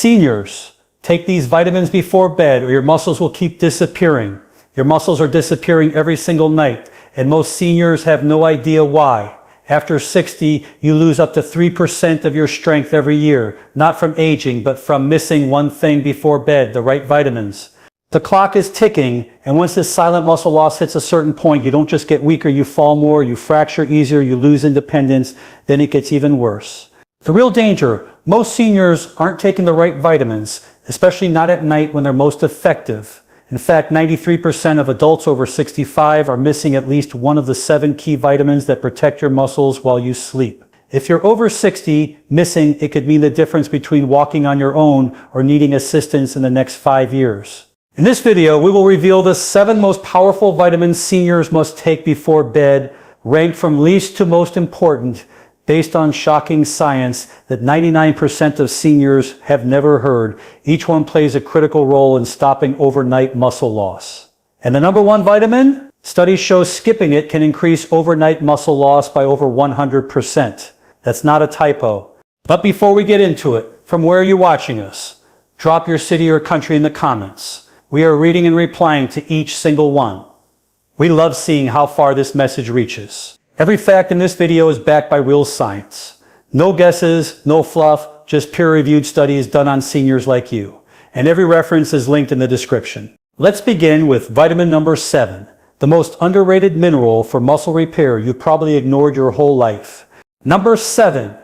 Seniors, take these vitamins before bed or your muscles will keep disappearing. Your muscles are disappearing every single night, and most seniors have no idea why. After 60, you lose up to 3% of your strength every year, not from aging, but from missing one thing before bed, the right vitamins. The clock is ticking, and once this silent muscle loss hits a certain point, you don't just get weaker, you fall more, you fracture easier, you lose independence, then it gets even worse. The real danger, most seniors aren't taking the right vitamins, especially not at night when they're most effective. In fact, 93% of adults over 65 are missing at least one of the 7 key vitamins that protect your muscles while you sleep. If you're over 60, missing it could mean the difference between walking on your own or needing assistance in the next 5 years. In this video, we will reveal the 7 most powerful vitamins seniors must take before bed, ranked from least to most important, based on shocking science that 99% of seniors have never heard. Each one plays a critical role in stopping overnight muscle loss. And the number 1 vitamin? Studies show skipping it can increase overnight muscle loss by over 100%. That's not a typo. But before we get into it, from where are you watching us? Drop your city or country in the comments. We are reading and replying to each single one. We love seeing how far this message reaches. Every fact in this video is backed by real science. No guesses, no fluff, just peer-reviewed studies done on seniors like you. And every reference is linked in the description. Let's begin with vitamin number 7, the most underrated mineral for muscle repair you've probably ignored your whole life. Number 7,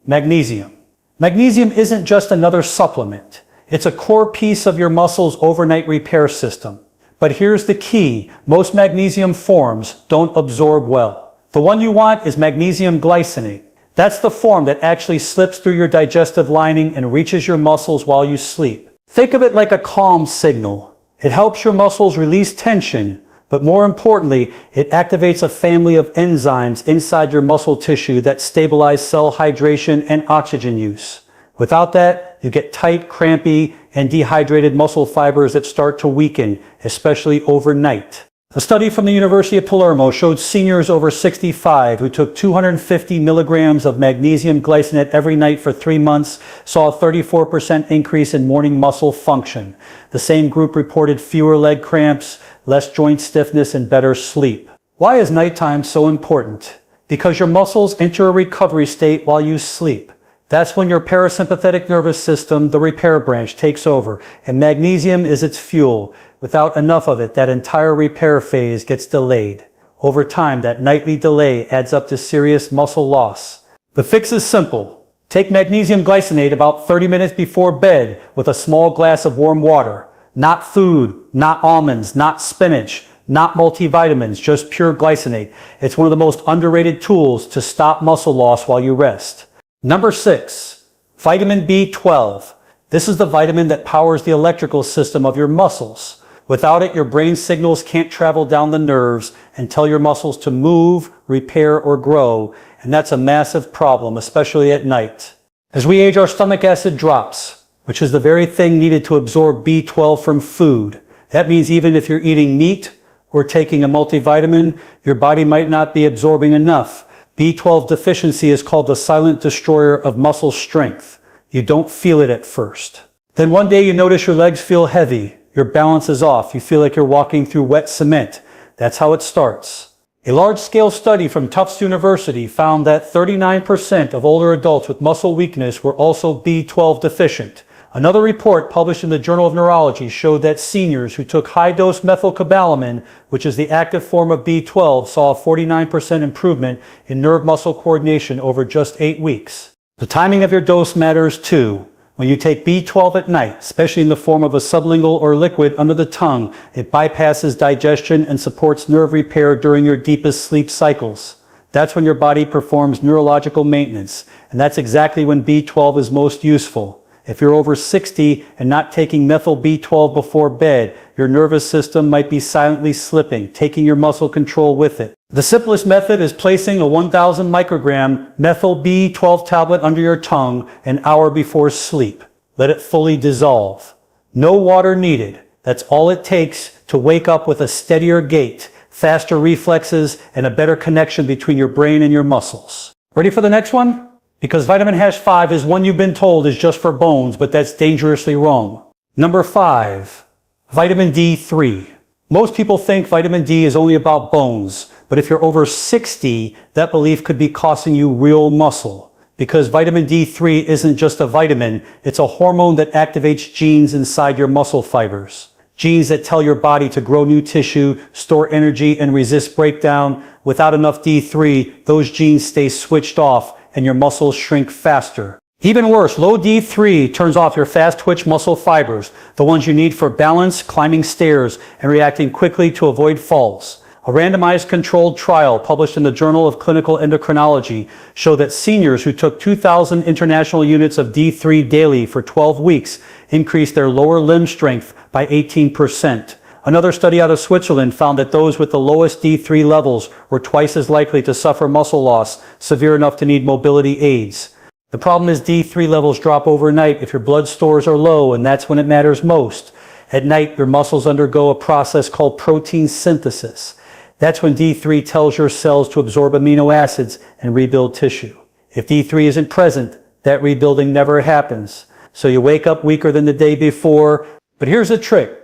magnesium. Magnesium isn't just another supplement. It's a core piece of your muscle's overnight repair system. But here's the key. Most magnesium forms don't absorb well. The one you want is magnesium glycinate. That's the form that actually slips through your digestive lining and reaches your muscles while you sleep. Think of it like a calm signal. It helps your muscles release tension, but more importantly, it activates a family of enzymes inside your muscle tissue that stabilize cell hydration and oxygen use. Without that, you get tight, crampy, and dehydrated muscle fibers that start to weaken, especially overnight. A study from the University of Palermo showed seniors over 65 who took 250 milligrams of magnesium glycinate every night for 3 months saw a 34% increase in morning muscle function. The same group reported fewer leg cramps, less joint stiffness, and better sleep. Why is nighttime so important? Because your muscles enter a recovery state while you sleep. That's when your parasympathetic nervous system, the repair branch, takes over, and magnesium is its fuel. Without enough of it, that entire repair phase gets delayed. Over time, that nightly delay adds up to serious muscle loss. The fix is simple. Take magnesium glycinate about 30 minutes before bed with a small glass of warm water. Not food, not almonds, not spinach, not multivitamins, just pure glycinate. It's one of the most underrated tools to stop muscle loss while you rest. Number 6, vitamin B12. This is the vitamin that powers the electrical system of your muscles. Without it, your brain signals can't travel down the nerves and tell your muscles to move, repair, or grow, and that's a massive problem, especially at night. As we age, our stomach acid drops, which is the very thing needed to absorb B12 from food. That means even if you're eating meat or taking a multivitamin, your body might not be absorbing enough. B12 deficiency is called the silent destroyer of muscle strength. You don't feel it at first. Then one day you notice your legs feel heavy, your balance is off, you feel like you're walking through wet cement. That's how it starts. A large-scale study from Tufts University found that 39% of older adults with muscle weakness were also B12 deficient. Another report published in the Journal of Neurology showed that seniors who took high-dose methylcobalamin, which is the active form of B12, saw a 49% improvement in nerve muscle coordination over just 8 weeks. The timing of your dose matters too. When you take B12 at night, especially in the form of a sublingual or liquid under the tongue, it bypasses digestion and supports nerve repair during your deepest sleep cycles. That's when your body performs neurological maintenance, and that's exactly when B12 is most useful. If you're over 60 and not taking methyl B12 before bed, your nervous system might be silently slipping, taking your muscle control with it. The simplest method is placing a 1000 microgram methyl B12 tablet under your tongue an hour before sleep. Let it fully dissolve. No water needed. That's all it takes to wake up with a steadier gait, faster reflexes, and a better connection between your brain and your muscles. Ready for the next one? because vitamin H5 is one you've been told is just for bones, but that's dangerously wrong. Number 5, vitamin D3. Most people think vitamin D is only about bones, but if you're over 60, that belief could be costing you real muscle. Because vitamin D3 isn't just a vitamin, it's a hormone that activates genes inside your muscle fibers. Genes that tell your body to grow new tissue, store energy, and resist breakdown. Without enough D3, those genes stay switched off and your muscles shrink faster. Even worse, low D3 turns off your fast-twitch muscle fibers, the ones you need for balance, climbing stairs, and reacting quickly to avoid falls. A randomized controlled trial published in the Journal of Clinical Endocrinology showed that seniors who took 2,000 international units of D3 daily for 12 weeks increased their lower limb strength by 18%. Another study out of Switzerland found that those with the lowest D3 levels were twice as likely to suffer muscle loss severe enough to need mobility aids. The problem is D3 levels drop overnight if your blood stores are low, and that's when it matters most. At night, your muscles undergo a process called protein synthesis. That's when D3 tells your cells to absorb amino acids and rebuild tissue. If D3 isn't present, that rebuilding never happens. So you wake up weaker than the day before. But here's the trick.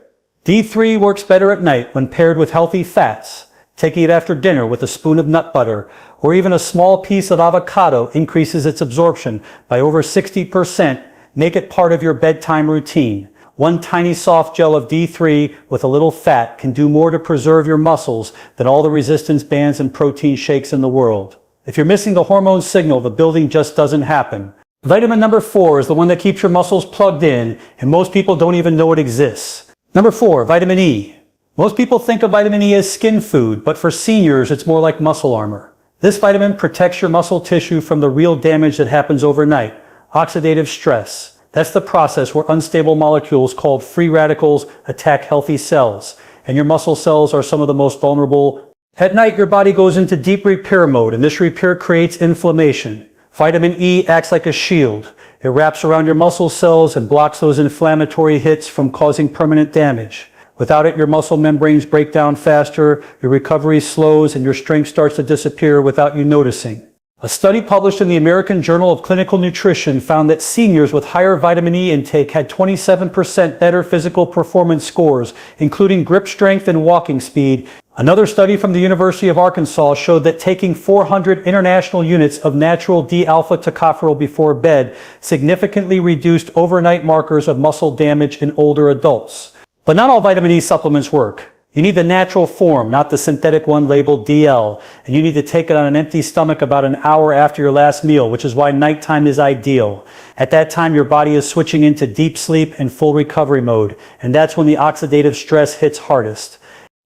D3 works better at night when paired with healthy fats. Taking it after dinner with a spoon of nut butter or even a small piece of avocado increases its absorption by over 60%. Make it part of your bedtime routine. One tiny soft gel of D3 with a little fat can do more to preserve your muscles than all the resistance bands and protein shakes in the world. If you're missing the hormone signal, the building just doesn't happen. Vitamin number 4 is the one that keeps your muscles plugged in, and most people don't even know it exists. Number 4, vitamin E. Most people think of vitamin E as skin food, but for seniors, it's more like muscle armor. This vitamin protects your muscle tissue from the real damage that happens overnight, oxidative stress. That's the process where unstable molecules called free radicals attack healthy cells, and your muscle cells are some of the most vulnerable. At night, your body goes into deep repair mode, and this repair creates inflammation. Vitamin E acts like a shield. It wraps around your muscle cells and blocks those inflammatory hits from causing permanent damage. Without it, your muscle membranes break down faster, your recovery slows, and your strength starts to disappear without you noticing. A study published in the American Journal of Clinical Nutrition found that seniors with higher vitamin E intake had 27% better physical performance scores, including grip strength and walking speed. Another study from the University of Arkansas showed that taking 400 international units of natural D-alpha tocopherol before bed significantly reduced overnight markers of muscle damage in older adults. But not all vitamin E supplements work. You need the natural form, not the synthetic one labeled DL, and you need to take it on an empty stomach about an hour after your last meal, which is why nighttime is ideal. At that time, your body is switching into deep sleep and full recovery mode, and that's when the oxidative stress hits hardest.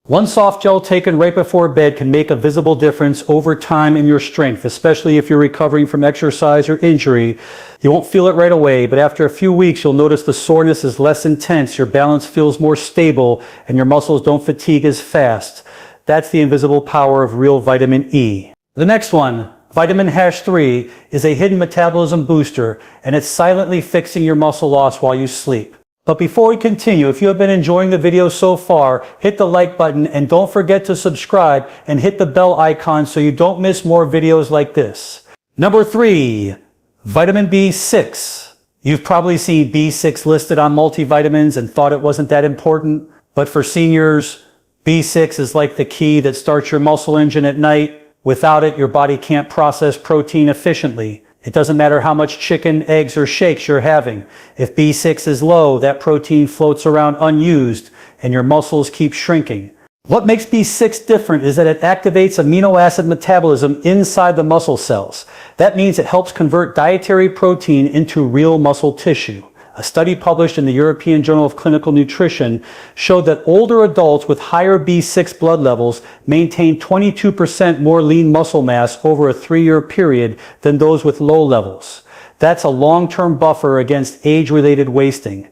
One soft gel taken right before bed can make a visible difference over time in your strength, especially if you're recovering from exercise or injury. You won't feel it right away, but after a few weeks, you'll notice the soreness is less intense, your balance feels more stable, and your muscles don't fatigue as fast. That's the invisible power of real vitamin E. The next one, vitamin H3, is a hidden metabolism booster, and it's silently fixing your muscle loss while you sleep. But before we continue, if you have been enjoying the video so far, hit the like button and don't forget to subscribe and hit the bell icon so you don't miss more videos like this. Number 3, vitamin B6. You've probably seen B6 listed on multivitamins and thought it wasn't that important, but for seniors, B6 is like the key that starts your muscle engine at night. Without it, your body can't process protein efficiently. It doesn't matter how much chicken, eggs, or shakes you're having. If B6 is low, that protein floats around unused and your muscles keep shrinking. What makes B6 different is that it activates amino acid metabolism inside the muscle cells. That means it helps convert dietary protein into real muscle tissue. A study published in the European Journal of Clinical Nutrition showed that older adults with higher B6 blood levels maintained 22% more lean muscle mass over a 3-year period than those with low levels. That's a long-term buffer against age-related wasting.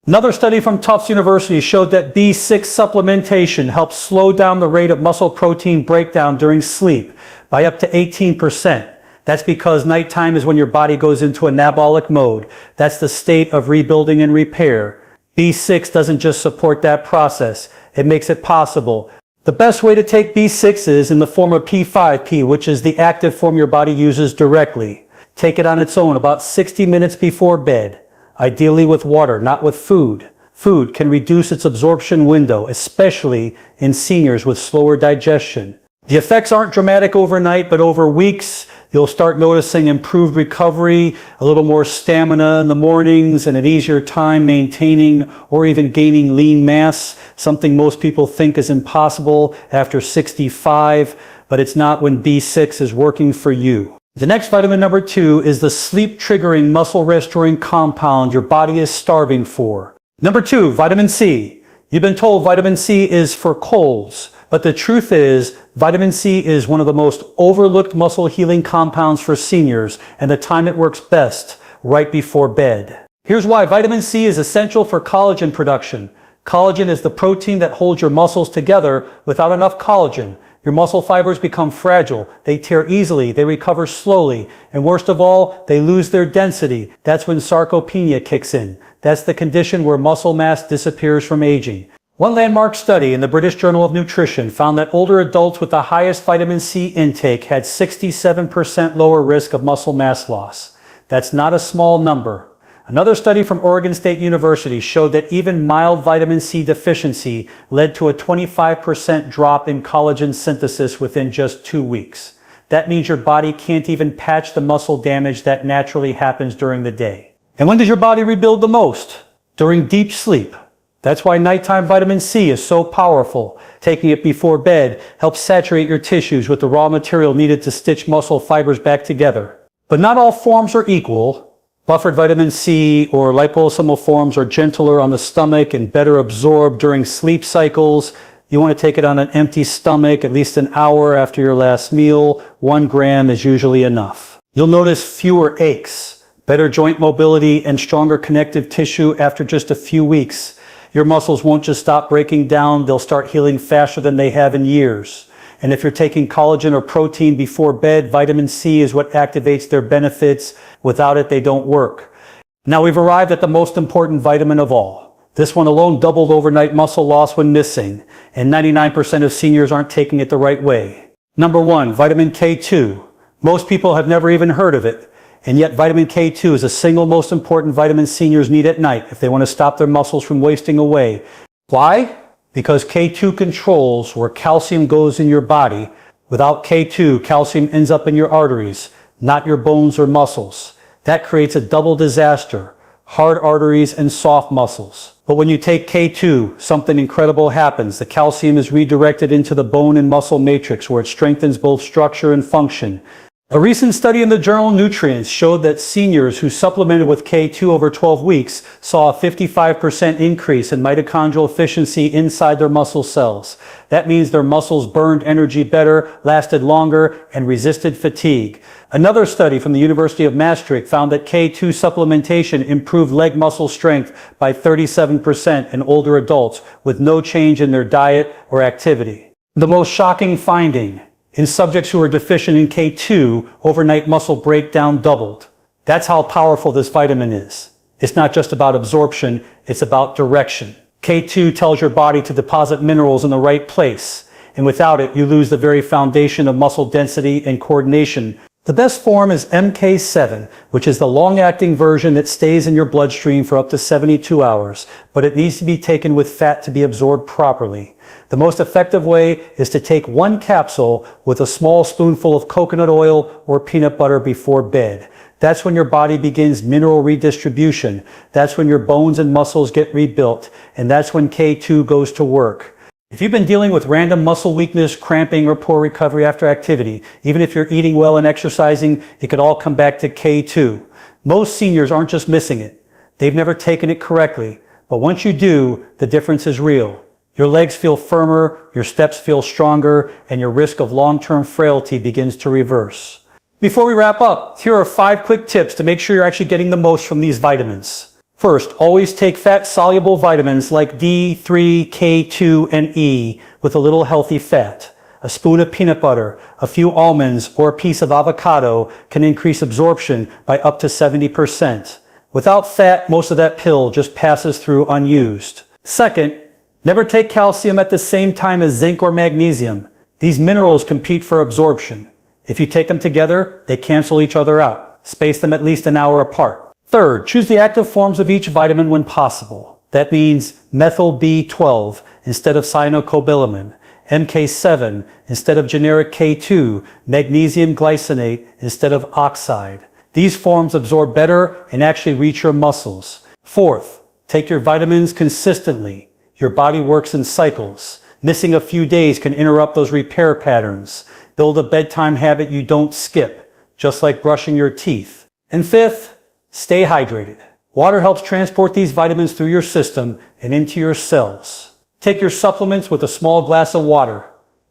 Another study from Tufts University showed that B6 supplementation helps slow down the rate of muscle protein breakdown during sleep by up to 18%. That's because nighttime is when your body goes into anabolic mode. That's the state of rebuilding and repair. B6 doesn't just support that process, it makes it possible. The best way to take B6 is in the form of P5P, which is the active form your body uses directly. Take it on its own about 60 minutes before bed, ideally with water, not with food. Food can reduce its absorption window, especially in seniors with slower digestion. The effects aren't dramatic overnight, but over weeks, you'll start noticing improved recovery, a little more stamina in the mornings, and an easier time maintaining or even gaining lean mass, something most people think is impossible after 65, but it's not when B6 is working for you. The next vitamin number 2 is the sleep-triggering, muscle-restoring compound your body is starving for. Number 2, vitamin C. You've been told vitamin C is for colds, but the truth is vitamin C is one of the most overlooked muscle healing compounds for seniors, and the time it works best, right before bed. Here's why vitamin C is essential for collagen production. Collagen is the protein that holds your muscles together. Without enough collagen, your muscle fibers become fragile, they tear easily, they recover slowly, and worst of all, they lose their density. That's when sarcopenia kicks in. That's the condition where muscle mass disappears from aging. One landmark study in the British Journal of Nutrition found that older adults with the highest vitamin C intake had 67% lower risk of muscle mass loss. That's not a small number. Another study from Oregon State University showed that even mild vitamin C deficiency led to a 25% drop in collagen synthesis within just 2 weeks. That means your body can't even patch the muscle damage that naturally happens during the day. And when does your body rebuild the most? During deep sleep. That's why nighttime vitamin C is so powerful. Taking it before bed helps saturate your tissues with the raw material needed to stitch muscle fibers back together. But not all forms are equal. Buffered vitamin C or liposomal forms are gentler on the stomach and better absorbed during sleep cycles. You want to take it on an empty stomach at least an hour after your last meal. 1 gram is usually enough. You'll notice fewer aches, better joint mobility, and stronger connective tissue after just a few weeks. Your muscles won't just stop breaking down, they'll start healing faster than they have in years. And if you're taking collagen or protein before bed, vitamin C is what activates their benefits. Without it, they don't work. Now we've arrived at the most important vitamin of all. This one alone doubled overnight muscle loss when missing, and 99% of seniors aren't taking it the right way. Number 1, vitamin K2. Most people have never even heard of it, and yet vitamin K2 is the single most important vitamin seniors need at night if they want to stop their muscles from wasting away. Why? Because K2 controls where calcium goes in your body. Without K2, calcium ends up in your arteries, not your bones or muscles. That creates a double disaster, hard arteries and soft muscles. But when you take K2, something incredible happens. The calcium is redirected into the bone and muscle matrix where it strengthens both structure and function. A recent study in the journal Nutrients showed that seniors who supplemented with K2 over 12 weeks saw a 55% increase in mitochondrial efficiency inside their muscle cells. That means their muscles burned energy better, lasted longer, and resisted fatigue. Another study from the University of Maastricht found that K2 supplementation improved leg muscle strength by 37% in older adults with no change in their diet or activity. The most shocking finding: in subjects who are deficient in K2, overnight muscle breakdown doubled. That's how powerful this vitamin is. It's not just about absorption, it's about direction. K2 tells your body to deposit minerals in the right place, and without it, you lose the very foundation of muscle density and coordination. The best form is MK7, which is the long-acting version that stays in your bloodstream for up to 72 hours, but it needs to be taken with fat to be absorbed properly. The most effective way is to take 1 capsule with a small spoonful of coconut oil or peanut butter before bed. That's when your body begins mineral redistribution. That's when your bones and muscles get rebuilt, and that's when K2 goes to work. If you've been dealing with random muscle weakness, cramping, or poor recovery after activity, even if you're eating well and exercising, it could all come back to K2. Most seniors aren't just missing it. They've never taken it correctly. But once you do, the difference is real. Your legs feel firmer, your steps feel stronger, and your risk of long-term frailty begins to reverse. Before we wrap up, here are 5 quick tips to make sure you're actually getting the most from these vitamins. First, always take fat-soluble vitamins like D3, K2, and E with a little healthy fat. A spoon of peanut butter, a few almonds, or a piece of avocado can increase absorption by up to 70%. Without fat, most of that pill just passes through unused. Second, never take calcium at the same time as zinc or magnesium. These minerals compete for absorption. If you take them together, they cancel each other out. Space them at least an hour apart. Third, choose the active forms of each vitamin when possible. That means methyl B12 instead of cyanocobalamin, MK7 instead of generic K2, magnesium glycinate instead of oxide. These forms absorb better and actually reach your muscles. Fourth, take your vitamins consistently. Your body works in cycles. Missing a few days can interrupt those repair patterns. Build a bedtime habit you don't skip, just like brushing your teeth. And fifth, stay hydrated. Water helps transport these vitamins through your system and into your cells. Take your supplements with a small glass of water.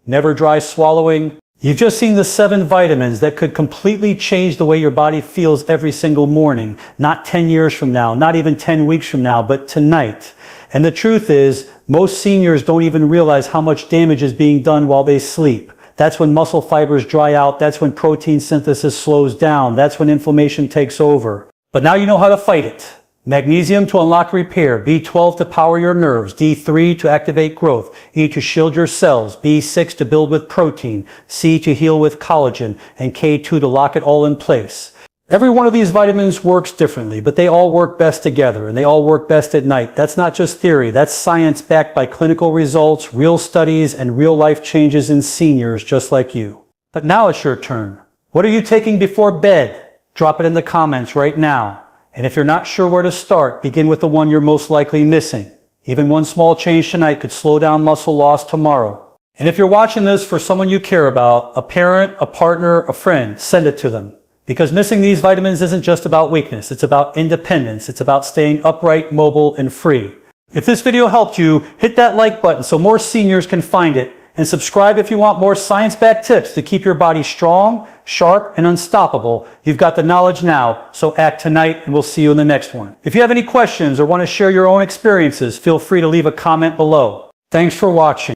Never dry swallowing. You've just seen the 7 vitamins that could completely change the way your body feels every single morning. Not 10 years from now, not even 10 weeks from now, but tonight. And the truth is, most seniors don't even realize how much damage is being done while they sleep. That's when muscle fibers dry out. That's when protein synthesis slows down. That's when inflammation takes over. But now you know how to fight it. Magnesium to unlock repair, B12 to power your nerves, D3 to activate growth, E to shield your cells, B6 to build with protein, C to heal with collagen, and K2 to lock it all in place. Every one of these vitamins works differently, but they all work best together, and they all work best at night. That's not just theory, that's science backed by clinical results, real studies, and real life changes in seniors just like you. But now it's your turn. What are you taking before bed? Drop it in the comments right now. And if you're not sure where to start, begin with the one you're most likely missing. Even one small change tonight could slow down muscle loss tomorrow. And if you're watching this for someone you care about, a parent, a partner, a friend, send it to them. Because missing these vitamins isn't just about weakness, it's about independence, it's about staying upright, mobile, and free. If this video helped you, hit that like button so more seniors can find it, and subscribe if you want more science-backed tips to keep your body strong, sharp, and unstoppable. You've got the knowledge now, so act tonight, and we'll see you in the next one. If you have any questions or want to share your own experiences, feel free to leave a comment below. Thanks for watching.